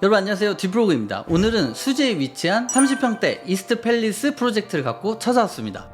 여러분 안녕하세요, 디프로그입니다. 오늘은 수지에 위치한 30평대 이스트 팰리스 프로젝트를 갖고 찾아왔습니다.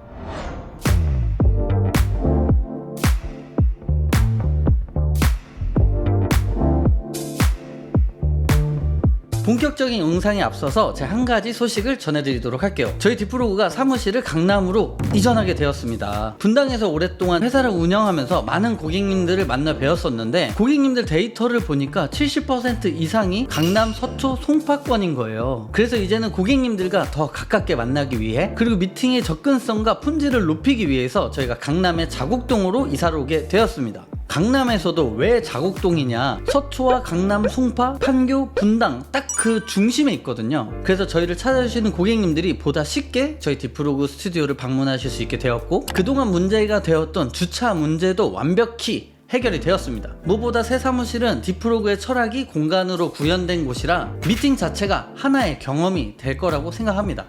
본격적인 영상에 앞서서 제가 한 가지 소식을 전해드리도록 할게요. 저희 디프로그가 사무실을 강남으로 이전하게 되었습니다. 분당에서 오랫동안 회사를 운영하면서 많은 고객님들을 만나 뵈었었는데, 고객님들 데이터를 보니까 70% 이상이 강남, 서초, 송파권인 거예요. 그래서 이제는 고객님들과 더 가깝게 만나기 위해, 그리고 미팅의 접근성과 품질을 높이기 위해서 저희가 강남의 자곡동으로 이사를 오게 되었습니다. 강남에서도 왜 자곡동이냐, 서초와 강남, 송파, 판교, 분당 딱 그 중심에 있거든요. 그래서 저희를 찾아주시는 고객님들이 보다 쉽게 저희 디프로그 스튜디오를 방문하실 수 있게 되었고, 그동안 문제가 되었던 주차 문제도 완벽히 해결이 되었습니다. 무엇보다 새 사무실은 디프로그의 철학이 공간으로 구현된 곳이라 미팅 자체가 하나의 경험이 될 거라고 생각합니다.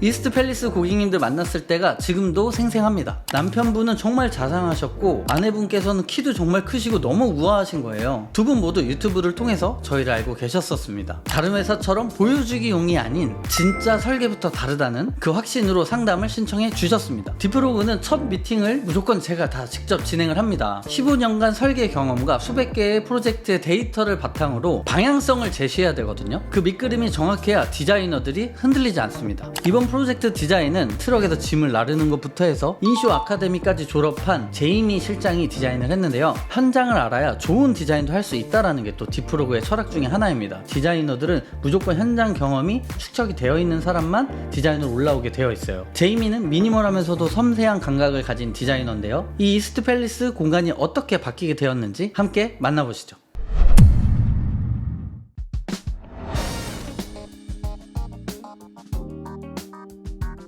이스트 팰리스 고객님들 만났을 때가 지금도 생생합니다. 남편분은 정말 자상하셨고, 아내분께서는 키도 정말 크시고 너무 우아하신 거예요. 두 분 모두 유튜브를 통해서 저희를 알고 계셨었습니다. 다른 회사처럼 보여주기용이 아닌 진짜 설계부터 다르다는 그 확신으로 상담을 신청해 주셨습니다. 디프로그는 첫 미팅을 무조건 제가 다 직접 진행을 합니다. 15년간 설계 경험과 수백 개의 프로젝트의 데이터를 바탕으로 방향성을 제시해야 되거든요. 그 밑그림이 정확해야 디자이너들이 흔들리지 않습니다. 이번 프로젝트 디자인은 트럭에서 짐을 나르는 것부터 해서 인쇼 아카데미까지 졸업한 제이미 실장이 디자인을 했는데요. 현장을 알아야 좋은 디자인도 할 수 있다는 게 또 디프로그의 철학 중에 하나입니다. 디자이너들은 무조건 현장 경험이 축적이 되어 있는 사람만 디자이너로 올라오게 되어 있어요. 제이미는 미니멀하면서도 섬세한 감각을 가진 디자이너인데요. 이 이스트 팰리스 공간이 어떻게 바뀌게 되었는지 함께 만나보시죠.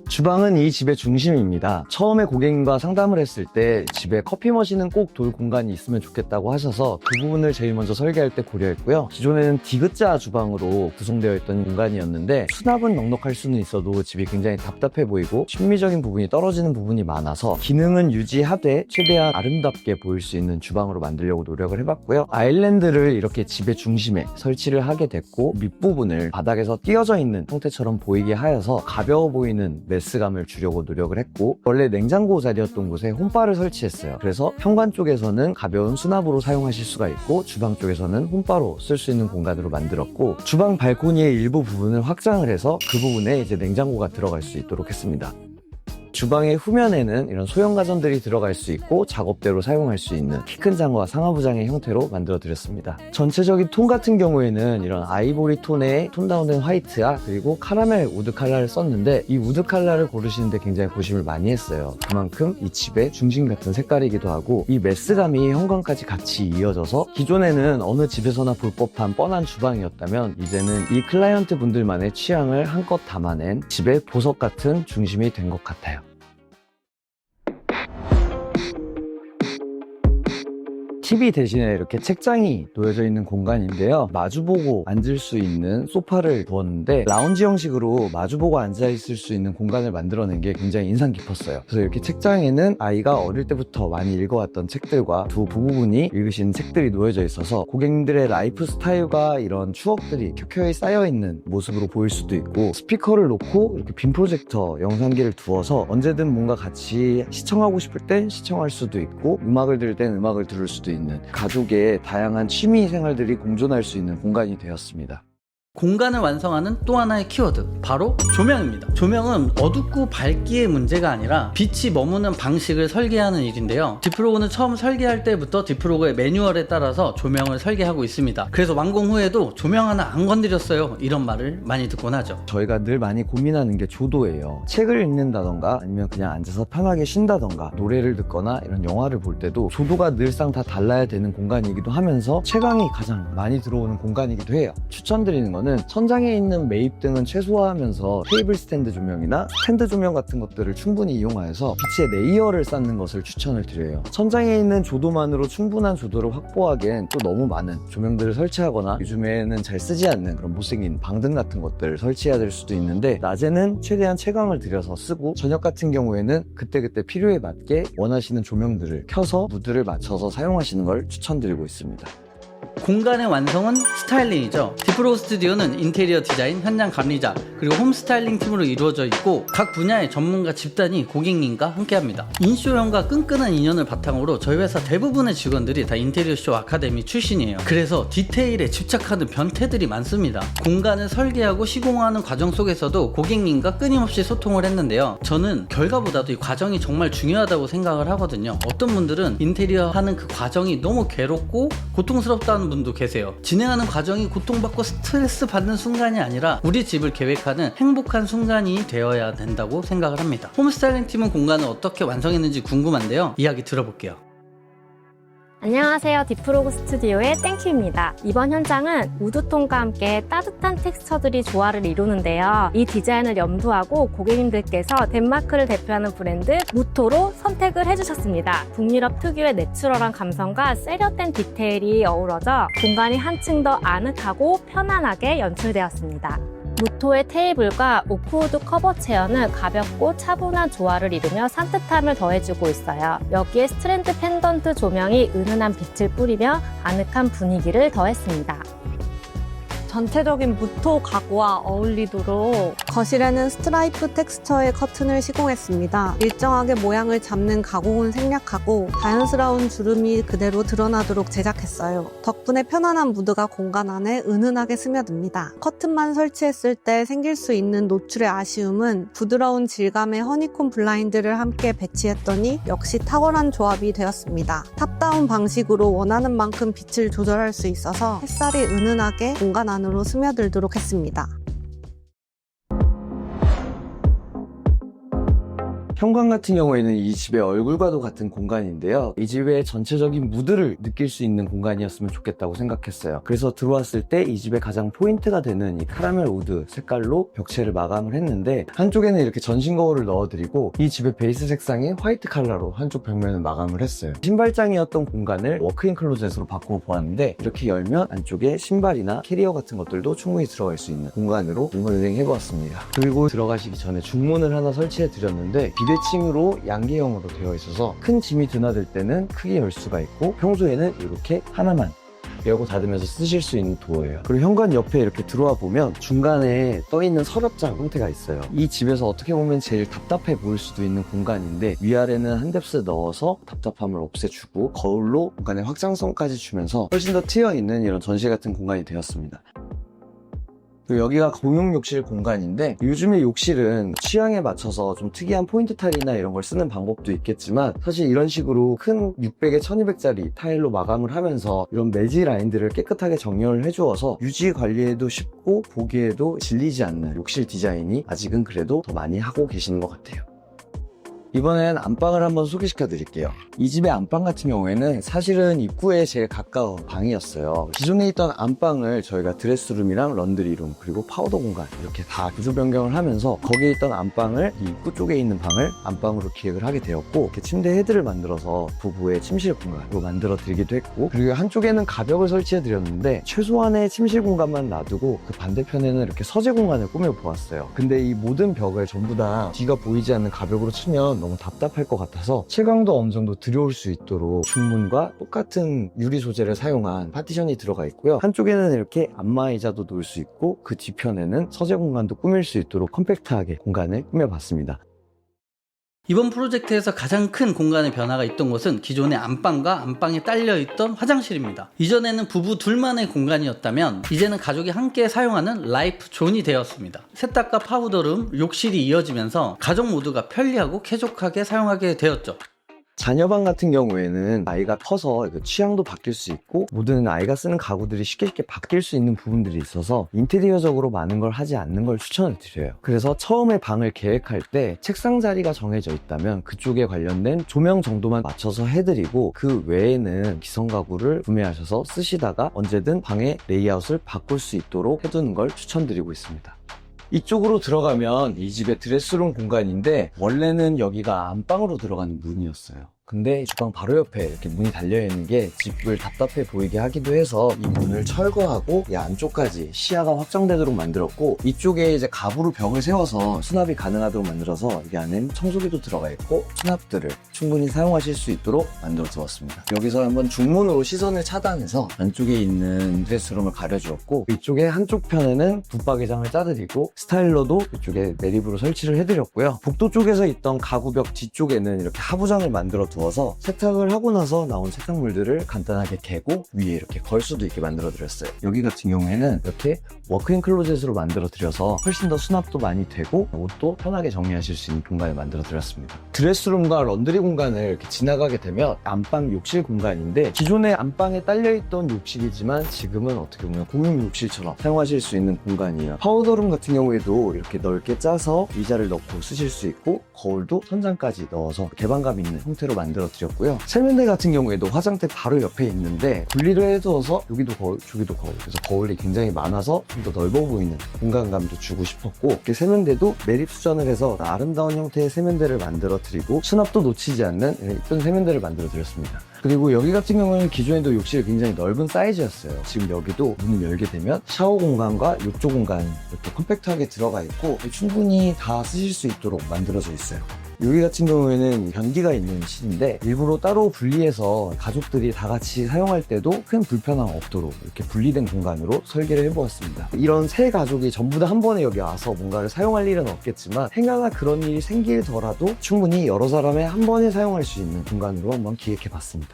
주방은 이 집의 중심입니다. 처음에 고객님과 상담을 했을 때 집에 커피 머신은 꼭 돌 공간이 있으면 좋겠다고 하셔서 그 부분을 제일 먼저 설계할 때 고려했고요. 기존에는 디귿자 주방으로 구성되어 있던 공간이었는데, 수납은 넉넉할 수는 있어도 집이 굉장히 답답해 보이고 심미적인 부분이 떨어지는 부분이 많아서 기능은 유지하되 최대한 아름답게 보일 수 있는 주방으로 만들려고 노력을 해봤고요. 아일랜드를 이렇게 집의 중심에 설치를 하게 됐고, 밑부분을 바닥에서 띄어져 있는 형태처럼 보이게 하여서 가벼워 보이는 메스감을 주려고 노력을 했고, 원래 냉장고 자리였던 곳에 홈바를 설치했어요. 그래서 현관 쪽에서는 가벼운 수납으로 사용하실 수가 있고, 주방 쪽에서는 홈바로 쓸 수 있는 공간으로 만들었고, 주방 발코니의 일부 부분을 확장을 해서 그 부분에 이제 냉장고가 들어갈 수 있도록 했습니다. 주방의 후면에는 이런 소형 가전들이 들어갈 수 있고 작업대로 사용할 수 있는 키 큰 장과 상하부장의 형태로 만들어 드렸습니다. 전체적인 톤 같은 경우에는 이런 아이보리 톤의 톤 다운된 화이트와 그리고 카라멜 우드 컬러를 썼는데, 이 우드 컬러를 고르시는데 굉장히 고심을 많이 했어요. 그만큼 이 집의 중심 같은 색깔이기도 하고, 이 메스감이 현관까지 같이 이어져서 기존에는 어느 집에서나 볼 법한 뻔한 주방이었다면, 이제는 이 클라이언트 분들만의 취향을 한껏 담아낸 집의 보석 같은 중심이 된 것 같아요. TV 대신에 이렇게 책장이 놓여져 있는 공간인데요. 마주보고 앉을 수 있는 소파를 두었는데, 라운지 형식으로 마주보고 앉아있을 수 있는 공간을 만들어낸 게 굉장히 인상 깊었어요. 그래서 이렇게 책장에는 아이가 어릴 때부터 많이 읽어왔던 책들과 두 부부분이 읽으신 책들이 놓여져 있어서 고객님들의 라이프 스타일과 이런 추억들이 켜켜이 쌓여있는 모습으로 보일 수도 있고, 스피커를 놓고 이렇게 빔 프로젝터 영상기를 두어서 언제든 뭔가 같이 시청하고 싶을 땐 시청할 수도 있고, 음악을 들을 땐 음악을 들을 수도 있는 가족의 다양한 취미 생활들이 공존할 수 있는 공간이 되었습니다. 공간을 완성하는 또 하나의 키워드, 바로 조명입니다. 조명은 어둡고 밝기의 문제가 아니라 빛이 머무는 방식을 설계하는 일인데요. 디프로그는 처음 설계할 때부터 디프로그의 매뉴얼에 따라서 조명을 설계하고 있습니다. 그래서 완공 후에도 조명 하나 안 건드렸어요, 이런 말을 많이 듣곤 하죠. 저희가 늘 많이 고민하는 게 조도예요. 책을 읽는다던가 아니면 그냥 앉아서 편하게 쉰다던가 노래를 듣거나 이런 영화를 볼 때도 조도가 늘상 다 달라야 되는 공간이기도 하면서 채광이 가장 많이 들어오는 공간이기도 해요. 추천드리는 건 천장에 있는 매입등은 최소화하면서 테이블 스탠드 조명이나 스탠드 조명 같은 것들을 충분히 이용하여서 빛의 레이어를 쌓는 것을 추천을 드려요. 천장에 있는 조도만으로 충분한 조도를 확보하기엔 또 너무 많은 조명들을 설치하거나, 요즘에는 잘 쓰지 않는 그런 못생긴 방등 같은 것들을 설치해야 될 수도 있는데, 낮에는 최대한 채광을 들여서 쓰고, 저녁 같은 경우에는 그때그때 필요에 맞게 원하시는 조명들을 켜서 무드를 맞춰서 사용하시는 걸 추천드리고 있습니다. 공간의 완성은 스타일링이죠. 디프로그 스튜디오는 인테리어 디자인, 현장 감리자, 그리고 홈 스타일링 팀으로 이루어져 있고 각 분야의 전문가 집단이 고객님과 함께합니다. 인쇼형과 끈끈한 인연을 바탕으로 저희 회사 대부분의 직원들이 다 인테리어 쇼 아카데미 출신이에요. 그래서 디테일에 집착하는 변태들이 많습니다. 공간을 설계하고 시공하는 과정 속에서도 고객님과 끊임없이 소통을 했는데요. 저는 결과보다도 이 과정이 정말 중요하다고 생각을 하거든요. 어떤 분들은 인테리어 하는 그 과정이 너무 괴롭고 고통스럽다는 분도 계세요. 진행하는 과정이 고통받고 스트레스 받는 순간이 아니라 우리 집을 계획하는 행복한 순간이 되어야 된다고 생각을 합니다. 홈스타일링 팀은 공간을 어떻게 완성했는지 궁금한데요. 이야기 들어볼게요. 안녕하세요. 디프로그 스튜디오의 땡큐입니다. 이번 현장은 우드톤과 함께 따뜻한 텍스처들이 조화를 이루는데요. 이 디자인을 염두하고 고객님들께서 덴마크를 대표하는 브랜드 무토로 선택을 해주셨습니다. 북유럽 특유의 내추럴한 감성과 세련된 디테일이 어우러져 공간이 한층 더 아늑하고 편안하게 연출되었습니다. 무토의 테이블과 오크우드 커버 체어는 가볍고 차분한 조화를 이루며 산뜻함을 더해주고 있어요. 여기에 스트랜드 펜던트 조명이 은은한 빛을 뿌리며 아늑한 분위기를 더했습니다. 전체적인 무토 가구와 어울리도록 거실에는 스트라이프 텍스처의 커튼을 시공했습니다. 일정하게 모양을 잡는 가공은 생략하고 자연스러운 주름이 그대로 드러나도록 제작했어요. 덕분에 편안한 무드가 공간 안에 은은하게 스며듭니다. 커튼만 설치했을 때 생길 수 있는 노출의 아쉬움은 부드러운 질감의 허니콤 블라인드를 함께 배치했더니 역시 탁월한 조합이 되었습니다. 탑다운 방식으로 원하는 만큼 빛을 조절할 수 있어서 햇살이 은은하게 공간 안으로 스며들도록 했습니다. 현관 같은 경우에는 이 집의 얼굴과도 같은 공간인데요. 이 집의 전체적인 무드를 느낄 수 있는 공간이었으면 좋겠다고 생각했어요. 그래서 들어왔을 때 이 집의 가장 포인트가 되는 이 카라멜 우드 색깔로 벽체를 마감을 했는데, 한쪽에는 이렇게 전신 거울을 넣어드리고 이 집의 베이스 색상이 화이트 컬러로 한쪽 벽면을 마감을 했어요. 신발장이었던 공간을 워크인 클로젯으로 바꾸어 보았는데, 이렇게 열면 안쪽에 신발이나 캐리어 같은 것들도 충분히 들어갈 수 있는 공간으로 리모델링 해보았습니다. 그리고 들어가시기 전에 중문을 하나 설치해 드렸는데, 비대칭으로 양계형으로 되어 있어서 큰 짐이 드나들 때는 크게 열 수가 있고, 평소에는 이렇게 하나만 열고 닫으면서 쓰실 수 있는 도어예요. 그리고 현관 옆에 이렇게 들어와 보면 중간에 떠있는 서랍장 형태가 있어요. 이 집에서 어떻게 보면 제일 답답해 보일 수도 있는 공간인데, 위아래는 한 뎁스 넣어서 답답함을 없애주고 거울로 공간의 확장성까지 주면서 훨씬 더 트여있는 이런 전실 같은 공간이 되었습니다. 그리고 여기가 공용 욕실 공간인데, 요즘에 욕실은 취향에 맞춰서 좀 특이한 포인트 타일이나 이런 걸 쓰는 방법도 있겠지만, 사실 이런 식으로 큰 600에 1200짜리 타일로 마감을 하면서 이런 매지 라인들을 깨끗하게 정렬을 해주어서 유지 관리에도 쉽고 보기에도 질리지 않는 욕실 디자인이 아직은 그래도 더 많이 하고 계시는 것 같아요. 이번엔 안방을 한번 소개시켜 드릴게요. 이 집의 안방 같은 경우에는 사실은 입구에 제일 가까운 방이었어요. 기존에 있던 안방을 저희가 드레스룸이랑 런드리룸 그리고 파우더 공간 이렇게 다 구조 변경을 하면서 거기에 있던 안방을 이 입구 쪽에 있는 방을 안방으로 기획을 하게 되었고, 이렇게 침대 헤드를 만들어서 부부의 침실 공간으로 만들어 드리기도 했고, 그리고 한쪽에는 가벽을 설치해 드렸는데 최소한의 침실 공간만 놔두고 그 반대편에는 이렇게 서재 공간을 꾸며 보았어요. 근데 이 모든 벽을 전부 다 뒤가 보이지 않는 가벽으로 치면 너무 답답할 것 같아서 채광도 어느 정도 들여올 수 있도록 중문과 똑같은 유리 소재를 사용한 파티션이 들어가 있고요. 한쪽에는 이렇게 안마의자도 놓을 수 있고, 그 뒤편에는 서재 공간도 꾸밀 수 있도록 컴팩트하게 공간을 꾸며봤습니다. 이번 프로젝트에서 가장 큰 공간의 변화가 있던 곳은 기존의 안방과 안방에 딸려있던 화장실입니다. 이전에는 부부 둘만의 공간이었다면 이제는 가족이 함께 사용하는 라이프 존이 되었습니다. 세탁과 파우더룸, 욕실이 이어지면서 가족 모두가 편리하고 쾌적하게 사용하게 되었죠. 자녀방 같은 경우에는 아이가 커서 취향도 바뀔 수 있고, 모든 아이가 쓰는 가구들이 쉽게 바뀔 수 있는 부분들이 있어서 인테리어적으로 많은 걸 하지 않는 걸 추천을 드려요. 그래서 처음에 방을 계획할 때 책상 자리가 정해져 있다면 그쪽에 관련된 조명 정도만 맞춰서 해드리고, 그 외에는 기성 가구를 구매하셔서 쓰시다가 언제든 방의 레이아웃을 바꿀 수 있도록 해두는 걸 추천드리고 있습니다. 이쪽으로 들어가면 이 집의 드레스룸 공간인데, 원래는 여기가 안방으로 들어가는 문이었어요. 근데 이 주방 바로 옆에 이렇게 문이 달려있는 게 집을 답답해 보이게 하기도 해서 이 문을 철거하고 이 안쪽까지 시야가 확장되도록 만들었고, 이쪽에 이제 갑으로 벽을 세워서 수납이 가능하도록 만들어서 이 안엔 청소기도 들어가 있고 수납들을 충분히 사용하실 수 있도록 만들어 두었습니다. 여기서 한번 중문으로 시선을 차단해서 안쪽에 있는 드레스룸을 가려주었고, 이쪽에 한쪽 편에는 붙박이장을 짜드리고 스타일러도 이쪽에 매립으로 설치를 해드렸고요. 복도 쪽에서 있던 가구벽 뒤쪽에는 이렇게 하부장을 만들어 두어서 세탁을 하고 나서 나온 세탁물들을 간단하게 개고 위에 이렇게 걸 수도 있게 만들어 드렸어요. 여기 같은 경우에는 이렇게 워크인 클로젯으로 만들어 드려서 훨씬 더 수납도 많이 되고 옷도 편하게 정리하실 수 있는 공간을 만들어 드렸습니다. 드레스룸과 런드리 공간을 이렇게 지나가게 되면 안방 욕실 공간인데, 기존에 안방에 딸려있던 욕실이지만 지금은 어떻게 보면 공용 욕실처럼 사용하실 수 있는 공간이에요. 파우더룸 같은 경우에도 이렇게 넓게 짜서 의자를 넣고 쓰실 수 있고, 거울도 천장까지 넣어서 개방감 있는 형태로 만들어 드렸고요. 세면대 같은 경우에도 화장대 바로 옆에 있는데 분리를 해두어서 여기도 거울, 저기도 거울, 그래서 거울이 굉장히 많아서 좀 더 넓어 보이는 공간감도 주고 싶었고, 이렇게 세면대도 매립 수전을 해서 아름다운 형태의 세면대를 만들어 드리고 수납도 놓치지 않는 이쁜 세면대를 만들어 드렸습니다. 그리고 여기 같은 경우는 기존에도 욕실이 굉장히 넓은 사이즈였어요. 지금 여기도 문을 열게 되면 샤워 공간과 욕조 공간 이렇게 컴팩트하게 들어가 있고 충분히 다 쓰실 수 있도록 만들어져 있어요. 여기 같은 경우에는 변기가 있는 실인데 일부러 따로 분리해서 가족들이 다 같이 사용할 때도 큰 불편함 없도록 이렇게 분리된 공간으로 설계를 해보았습니다. 이런 세 가족이 전부 다 한 번에 여기 와서 뭔가를 사용할 일은 없겠지만 행여나 그런 일이 생기더라도 충분히 여러 사람의 한 번에 사용할 수 있는 공간으로 한번 기획해봤습니다.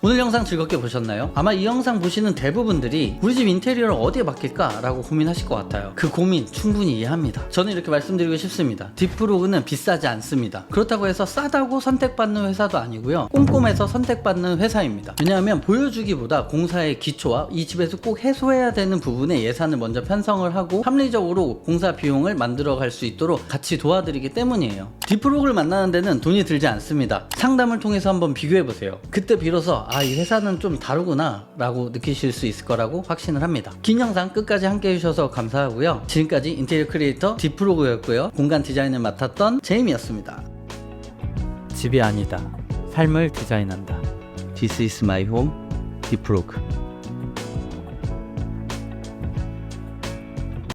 오늘 영상 즐겁게 보셨나요? 아마 이 영상 보시는 대부분들이 우리 집 인테리어를 어디에 맡길까? 라고 고민하실 것 같아요. 그 고민 충분히 이해합니다. 저는 이렇게 말씀드리고 싶습니다. 딥프로그는 비싸지 않습니다. 그렇다고 해서 싸다고 선택받는 회사도 아니고요. 꼼꼼해서 선택받는 회사입니다. 왜냐하면 보여주기보다 공사의 기초와 이 집에서 꼭 해소해야 되는 부분에 예산을 먼저 편성을 하고 합리적으로 공사 비용을 만들어 갈 수 있도록 같이 도와드리기 때문이에요. 딥프로그를 만나는 데는 돈이 들지 않습니다. 상담을 통해서 한번 비교해보세요. 그때 비로소 이 회사는 좀 다르구나 라고 느끼실 수 있을 거라고 확신을 합니다. 긴 영상 끝까지 함께 해주셔서 감사하고요. 지금까지 인테리어 크리에이터 딥프로그였고요. 공간 디자인을 맡았던 제임이었습니다. 집이 아니다. 삶을 디자인한다. This is my home, 딥프로그.